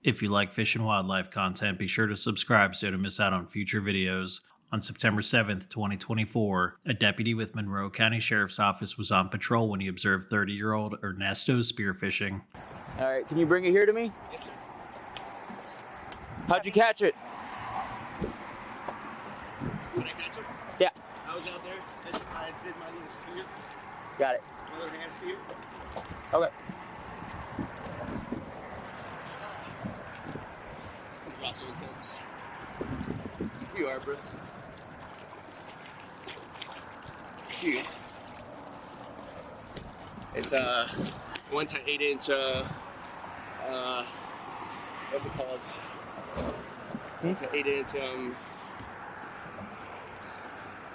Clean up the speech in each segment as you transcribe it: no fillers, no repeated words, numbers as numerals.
If you like fish and wildlife content, be sure to subscribe so you don't miss out on future videos. On September 7th, 2024, a deputy with Monroe County Sheriff's Office was on patrol when he observed 30-year-old Ernesto spearfishing. All right, can you bring it here to me? Yes, sir. How'd you catch it? Did I catch him? Yeah. I was out there. I did my little spear. Got it. My little hand spear. Okay. Lots of intense. You are, bro. Here. It's 1 to 8 inch. What's it called? 1 to 8 inch. I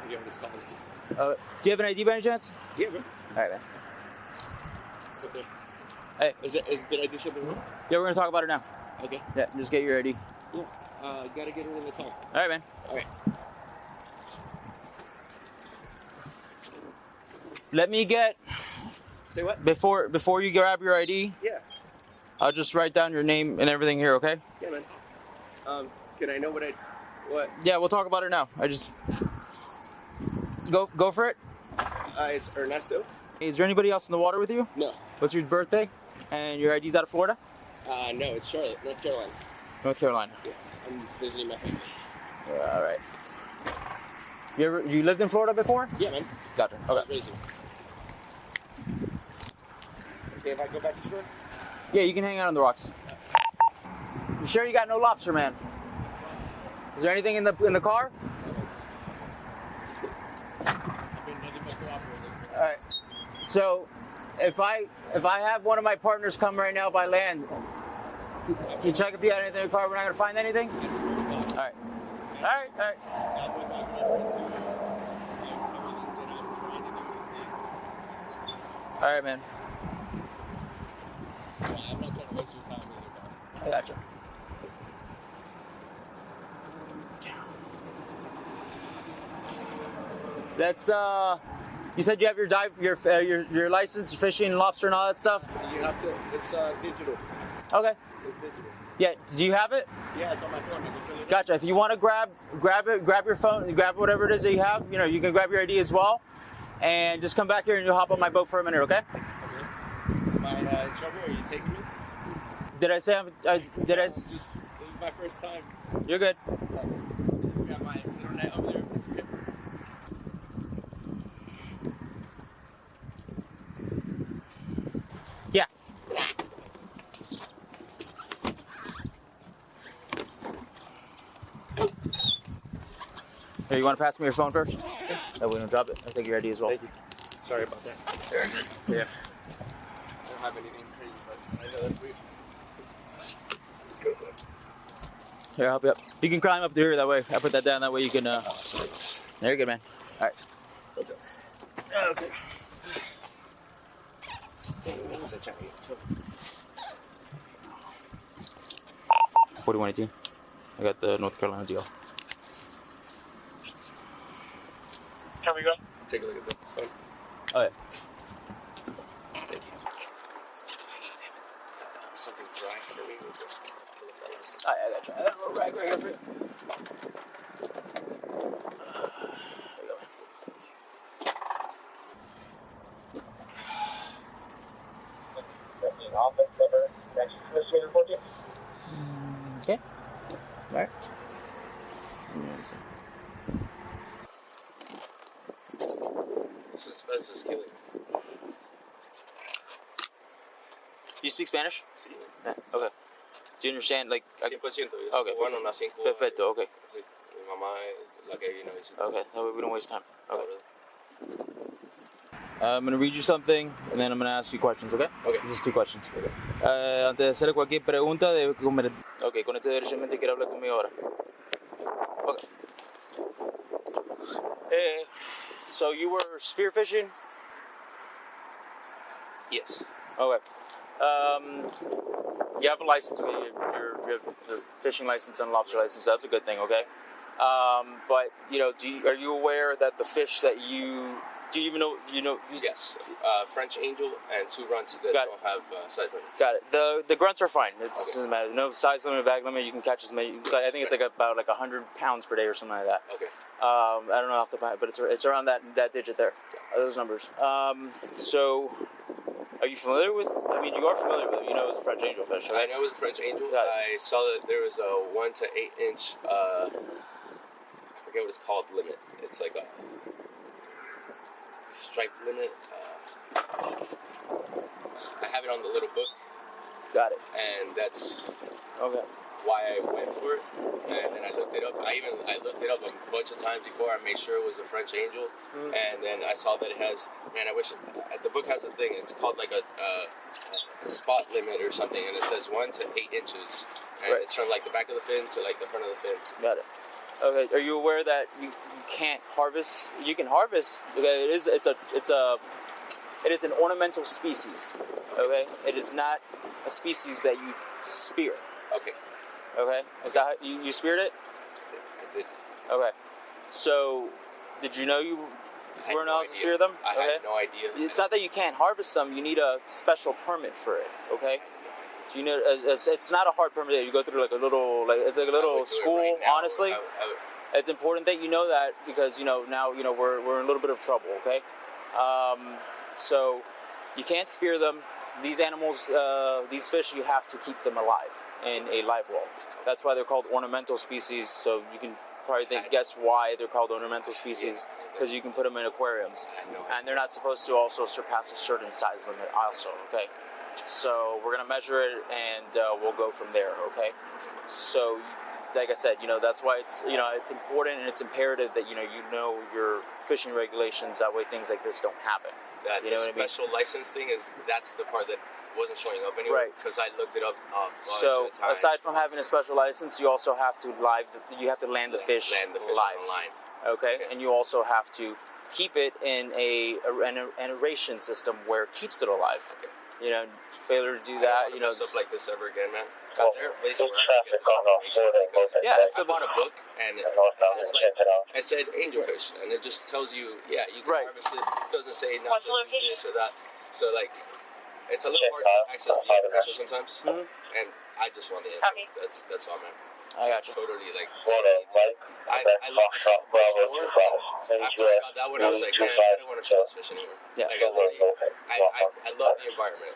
forget what it's called. Do you have an ID by any chance? Yeah, bro. All right, man. Right there. Hey. Did I do something wrong? Yeah, we're gonna talk about it now. Okay. Yeah, just get your ID. Yeah. Gotta get it in the car. All right, man. All right. Let me get Say what? before you grab your ID. Yeah. I'll just write down your name and everything here, okay? Yeah, man. Can I know what? Yeah, we'll talk about it now. I just go for it. It's Ernesto. Is there anybody else in the water with you? No. What's your birthday? And your ID's out of Florida? No, it's Charlotte, North Carolina. North Carolina. Yeah, I'm visiting my family. All right. You lived in Florida before? Yeah, man. Gotcha. I was Okay. raising. Okay, if I go back to shore? Yeah, you can hang out on the rocks. You sure you got no lobster, man? Is there anything in the car? I've been nothing but cooperating. All right. So, if I have one of my partners come right now by land to check if you had anything in the car, we're not gonna find anything. All right. All right. All right. All right, man. I'm not trying to waste your time either, boss. I gotcha. That's You said you have your license, fishing, lobster, and all that stuff. You have to. It's digital. Okay. It's digital. Yeah. Do you have it? Yeah, it's on my phone. I can fill it Gotcha. If you want to grab it, grab your phone, grab whatever it is that you have. You know, you can grab your ID as well, and just come back here and you'll hop on my boat for a minute, okay? Okay. Am I in trouble? Are you taking me? Did I say did I? This is my first time. You're good. I just got my internet over there. Yeah. Here, you want to pass me your phone first? That way we don't drop it. I'll take your ID as well. Thank you. Sorry about that. Very good. Yeah. I don't have anything crazy, but I know that's weird. Here, I'll help you up. You can climb up here that way. I put that down that way you can. There you go, man. All right. What's up? Okay. What was that chatting? 4118. I got the North Carolina deal. Can we go? Take a look at the phone. Oh yeah. Thank you. Something dry for me. I got you. I got a little rag right here for you. There you go, man. Okay. All right. Suspense is killing me. You speak Spanish? Sí. Yeah. Okay. Do you understand? Like. 100%. Okay. Bueno, nací en Cuba. Perfecto. Okay. Sí. Mi mamá es la que vino a visitar. Okay. That way we don't waste time. Okay. I'm gonna read you something, and then I'm gonna ask you questions. Okay? Okay. Just 2 questions. Okay. Antes de hacerle cualquier pregunta, debe comer. Okay. Con este derechamente quiere hablar conmigo ahora. Okay. So you were spearfishing? Yes. Okay. You have a license, okay? You have the fishing license and lobster license, so that's a good thing, okay? But, you know, are you aware that the fish that you Do you even know? Yes, French Angel and 2 runts that Got it. don't have size limits. Got it. The grunts are fine. It doesn't matter. No size limit, bag limit. You can catch as many. So I think it's like about 100 pounds per day or something like that. Okay. I don't know off the top of my head, but it's around that digit there. Those numbers. So, are you familiar with? I mean, you are familiar with it. You know, it's a French angelfish. Right? I know it was a French Angel. Got it. I saw that there was a 1 to 8 inch. I forget what it's called. Limit. It's like a stripe limit. I have it on the little book, Got it. and that's Okay. why I went for it. And then I looked it up. I looked it up a bunch of times before I made sure it was a French Angel. And then I saw that it has. Man, I wish the book has a thing. It's called like a spot limit or something, and it says 1 to 8 inches, and Right. it's from like the back of the fin to like the front of the fin. Got it. Okay. Are you aware that you can't harvest? You can harvest. Okay. It is an ornamental species. Okay. It is not a species that you spear. Okay. Okay. Is that how, you speared it? I did. Okay. So, did you know you I had weren't no allowed to idea. spear them? I Okay. had no idea. It's not that you can't harvest them. You need a special permit for it. Okay. Do you know? It's not a hard permit. You go through like a little, it's like a I would little do it school. right now. Honestly, it's important that you know that because now we're in a little bit of trouble. Okay. So you can't spear them. These animals, these fish, you have to keep them alive in a live well. That's why they're called ornamental species. So you can probably guess why they're called ornamental species, because you can put them in aquariums, and they're not supposed to also surpass a certain size limit. Also, okay. So we're gonna measure it, and we'll go from there. Okay. So, like I said, that's why it's it's important and it's imperative that you know your fishing regulations. That way, things like this don't happen. That You know what I mean? special license thing that's the part that wasn't showing up anywhere, Right. because I looked it up a bunch So of times. aside from having a special license, you also have to land the fish live. online. Okay, and you also have to keep it in an aeration system where it keeps it alive. Okay. Failure to do I that, don't want to mess up like this ever again, man. Because there's a place where I can get this information. Because Yeah, if I bought a book and it has I said angelfish, and it just tells you, you can Right. harvest it. It doesn't say not to do this or that. So it's a little hard to access the information sometimes. And I just want the info. That's all, man. I got you. Totally I love this so much more. And after I got that one, I was like, man, I don't want to try this fish anymore. Yeah. I love the environment.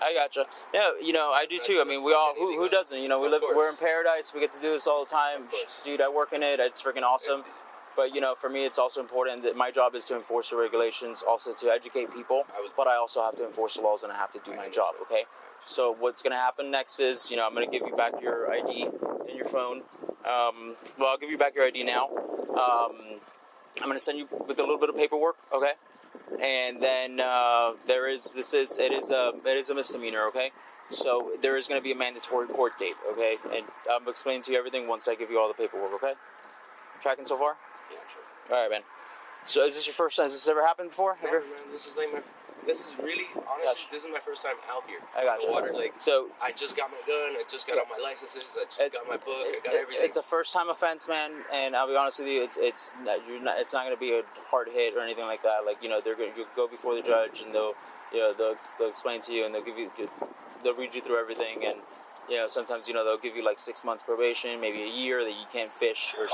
I gotcha. Yeah, I do too. I mean, we all who doesn't? We're in paradise. We get to do this all the time. Dude, I work in it. It's freaking awesome. But for me, it's also important that my job is to enforce the regulations, also to educate people. But I also have to enforce the laws, and I have to do my job. Okay. So what's going to happen next is, I'm going to give you back your ID and your phone. I'll give you back your ID now. I'm going to send you with a little bit of paperwork, okay? And then it is a misdemeanor, okay? So there is going to be a mandatory court date, okay? And I'm explaining to you everything once I give you all the paperwork, okay? Tracking so far? Yeah, sure. All right, man. So is this your first time? Has this ever happened before? Never, man. This is really, honestly, Gotcha. this is my first time out here. I got you. The water, So I just got my gun, I just got all my licenses, I just got my book, I got everything. It's a first time offense, man, and I'll be honest with you, it's not going to be a hard hit or anything like that. They're going to go before the judge, and they'll explain to you, and they'll read you through everything, and sometimes they'll give you 6 months probation, maybe a year that you can't fish or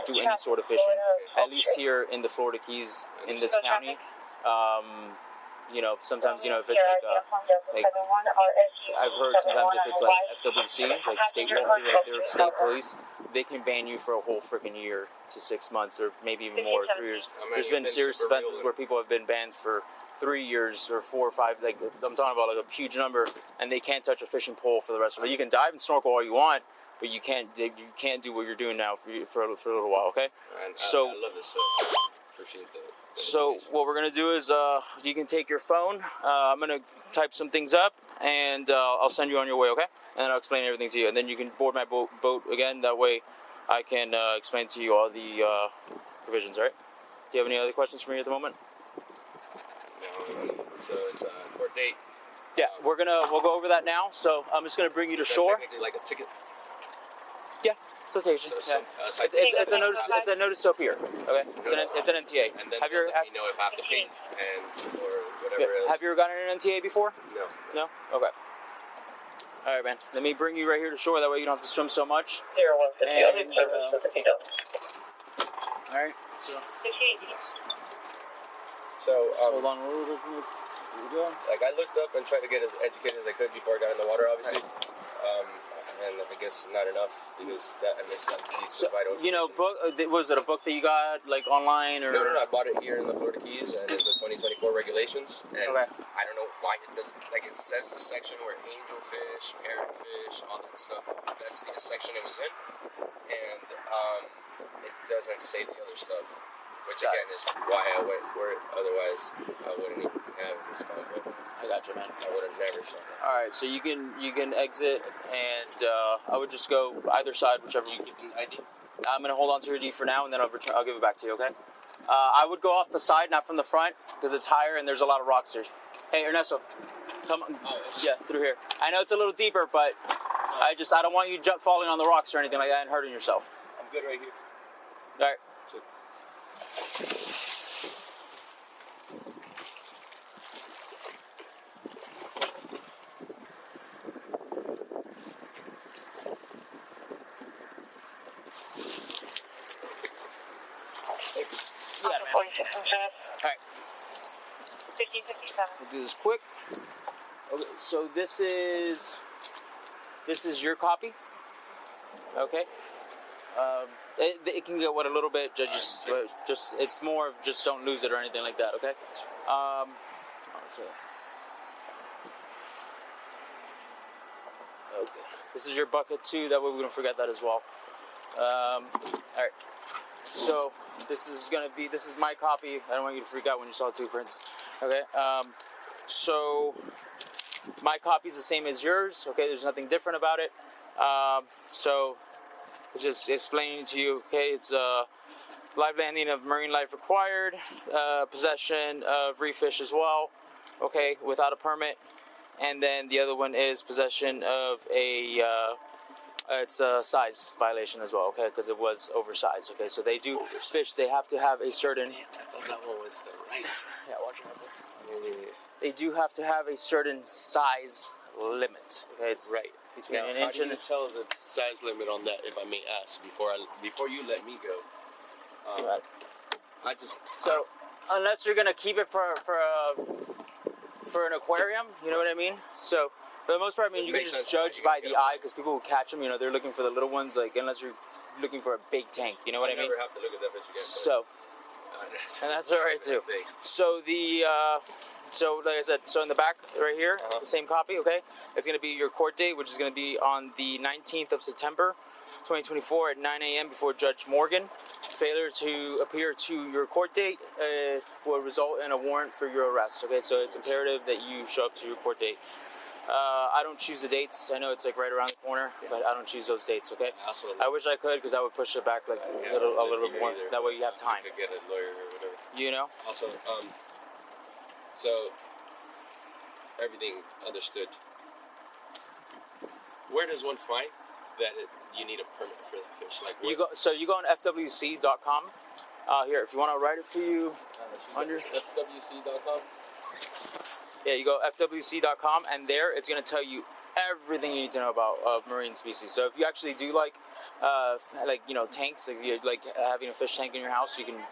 do any sort of fishing. At least here in the Florida Keys in this county. Sometimes if it's I've heard sometimes if it's FWC, their state police, they can ban you for a whole freaking year to 6 months or maybe even more, 3 years. There's been serious offenses where people have been banned for 3 years or 4 or 5. I'm talking about a huge number, and they can't touch a fishing pole for the rest of it. You can dive and snorkel all you want, but you can't do what you're doing now for a little while. Okay. And so I love this. So appreciate that. So what we're gonna do is you can take your phone. I'm gonna type some things up, and I'll send you on your way, okay? And I'll explain everything to you, and then you can board my boat again. That way, I can explain to you all the provisions. All right? Do you have any other questions for me at the moment? No. So it's a court date. Yeah, we'll go over that now. So I'm just gonna bring you to shore. Technically, like a ticket. Yeah, citation. So Yeah. some, It's a notice. It's a notice to appear. Okay. It's an NTA. And then Have you let me know if I have to pay and or whatever else. have you ever gotten an NTA before? No. No. Okay. All right, man. Let me bring you right here to shore. That way you don't have to swim so much. Here, 150. And, I'll need service for 50 dollars. All right. So hold on a little bit. Here we go. Like I looked up and tried to get as educated as I could before I got in the water, obviously. And I guess not enough because I missed that piece So, of vital. you know, book. Was it a book that you got like online or? No. I bought it here in the Florida Keys, and it's the 2024 regulations. And Okay. I don't know why it doesn't. Like it says the section where angelfish, parrotfish, all that stuff. That's the section it was in, and it doesn't say the other stuff. Which again is why I went for it. Otherwise, I wouldn't even have this convo. I got you, man. I would have never shot that. All right, so you can exit, and I would just go either side, whichever. You keep an ID? I'm gonna hold on to your D for now, and then I'll give it back to you. Okay? I would go off the side, not from the front, because it's higher and there's a lot of rocks there. Hey, Ernesto, come on. Yeah, through here. I know it's a little deeper, but I don't want you falling on the rocks or anything like that and hurting yourself. I'm good right here. All right. You got it, man. 46 and service. All right. 5057. We'll do this quick. Okay, so this is your copy. Okay. It can get wet a little bit. Just it's more of just don't lose it or anything like that. Okay. Okay. This is your bucket too. That way we don't forget that as well. All right. So this is my copy. I don't want you to freak out when you saw 2 prints. Okay. So my copy is the same as yours. Okay. There's nothing different about it. So it's just explaining to you. Okay. It's live landing of marine life required. Possession of reef fish as well. Okay. Without a permit. And then the other one is possession of it's a size violation as well, okay, because it was oversized, okay. So they do fish. They have to have a certain. I thought that one was the right side. Yeah, watch it right there. They do have to have a certain size limit. Okay, it's Right. between Now, an how inch do and you tell the size limit on that, if I may ask, before you let me go? Right. I just So unless you're gonna keep it for an aquarium, you know what I mean. So for the most part, I mean, you can Makes just sense. judge by the eye because people will catch them. You know, they're looking for the little ones, like unless you're looking for a big tank. You know what I mean? never have to look at that fish again. So. And that's all right too. So so like I said, so in the back right here, the same copy, okay? It's gonna be your court date, which is gonna be on the 19th of September, 2024 at 9 a.m. before Judge Morgan. Failure to appear to your court date will result in a warrant for your arrest. Okay, so it's imperative that you show up to your court date. I don't choose the dates. I know it's like right around the corner, but I don't choose those dates. Okay. I wish I could because I would push it back like a little bit more. That way you have time. I could get a lawyer or whatever. You know. Also, so everything understood. Where does one find that you need a permit for that fish? Like you go on fwc.com. Here, if you want to write it for you, under fwc.com. Yeah, you go fwc.com, and there it's going to tell you everything you need to know about marine species. So if you actually do like tanks, if you like having a fish tank in your house, you can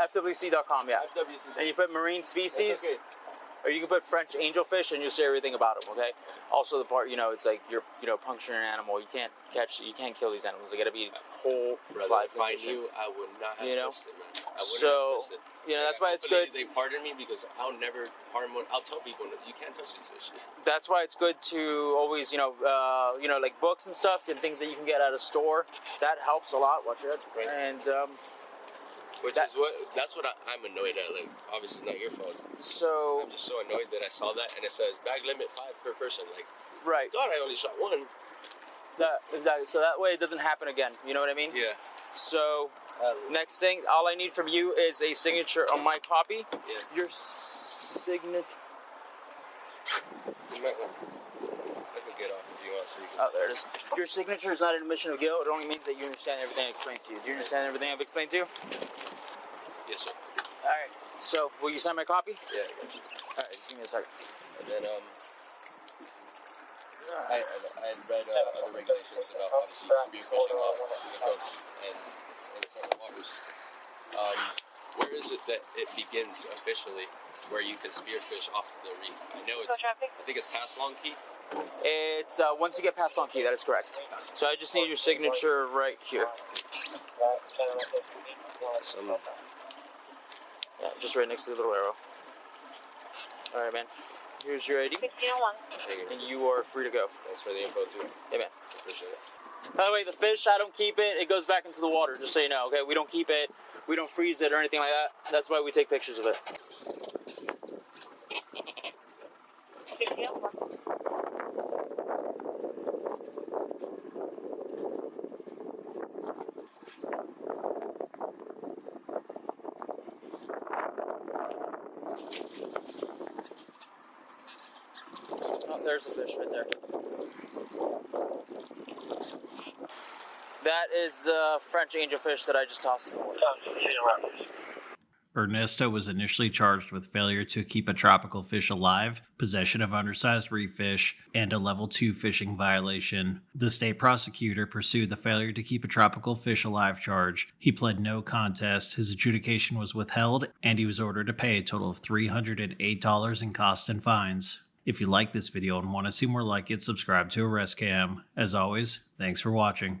fwc.com. Yeah, FWC. and you put marine species. That's okay. Or you can put French angelfish and you'll see everything about them, okay? Also the part, it's like you're, puncturing an animal. You can't kill these animals. They gotta be whole Brother, live if I condition. knew, I would not have touched it, man. I wouldn't So, have touched it. that's why it's Hopefully good. They pardon me because I'll never harm one. I'll tell people, you can't touch these fish. That's why it's good to always, like books and stuff and things that you can get at a store. That helps a lot. Watch it. Right. And That's what I'm annoyed at. Like, obviously not your fault. so I'm just so annoyed that I saw that and it says bag limit 5 per person. Like, right. God, I only shot one. Exactly. So that way it doesn't happen again. You know what I mean? Yeah. So next thing, all I need from you is a signature on my copy. Yeah. Your signature. You might want. I can get off if you want, so you can. Oh, there it is. Your signature is not an admission of guilt. It only means that you understand everything I explained to you. Do you understand everything I've explained to you? Yes, sir. All right. So, will you sign my copy? Yeah, I got you. All right. Just give me a second. And then I had read other regulations about obviously spearfishing off the coast and in certain waters. Where is it that it begins officially, where you can spearfish off the reef? I know it's. I think it's past Long Key. It's once you get past Long Key, that is correct. So I just need your signature right here. Some. Yeah, just right next to the little arrow. All right, man. Here's your ID. 1601. And you are free to go. Thanks for the info too. Yeah, man. Appreciate it. By the way, the fish, I don't keep it. It goes back into the water, just so you know, okay? We don't keep it. We don't freeze it or anything like that. That's why we take pictures of it. 1601. Oh, there's the fish right there. That is French angelfish that I just tossed in the water. Ernesto was initially charged with failure to keep a tropical fish alive, possession of undersized reef fish, and a level 2 fishing violation. The state prosecutor pursued the failure to keep a tropical fish alive charge. He pled no contest, his adjudication was withheld, and he was ordered to pay a total of $308 in costs and fines. If you like this video and want to see more like it, subscribe to Arrest Cam. As always, thanks for watching.